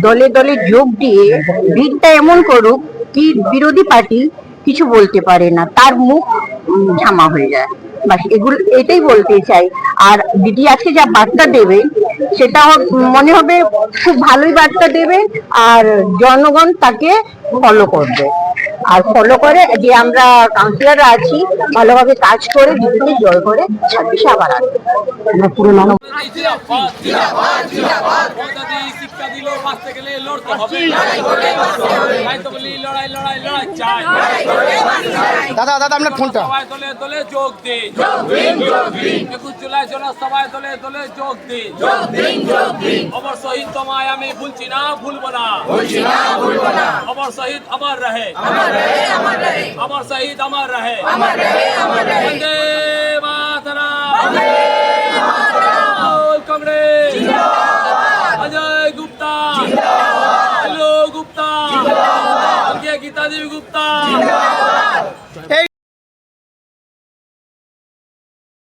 দলে দলে যোগ দিয়ে ভিড়টা এমন করুক কি বিরোধী পার্টি কিছু বলতে পারে না, তার মুখ ঝামা হয়ে যায়। বাস এগুলো এটাই বলতে চাই। আর দিদি আজকে যা বার্তা দেবে সেটা মনে হবে খুব ভালোই বার্তা দেবে, আর জনগণ তাকে ফলো করবে। আর ফলো করে যে আমরা কাউন্সিলররা আছি ভালোভাবে কাজ করে দিদিকে জয় করে 26-এ আবার আসবে। আমরা পুরো নাম শিক্ষা দিল বাঁচতে গেলে লড়তে হবে, তাই তো বলি লড়াই লড়াই লড়াই চাই। দাদা দাদা আপনার ফোনটা সবাই দলে দলে যোগ দিন, 21 জুলাই জনসভায় দলে দলে যোগ দিন। অমর শহীদ তোমায় আমি ভুলছি না, ভুলবো না। অমর শহীদ অমর রহে, অমর শহীদ অমর রহে। বন্দে মাতরম, কংগ্রেস, অজয় গুপ্তা, हेलो गुप्ता, गीता देवी गुप्ता।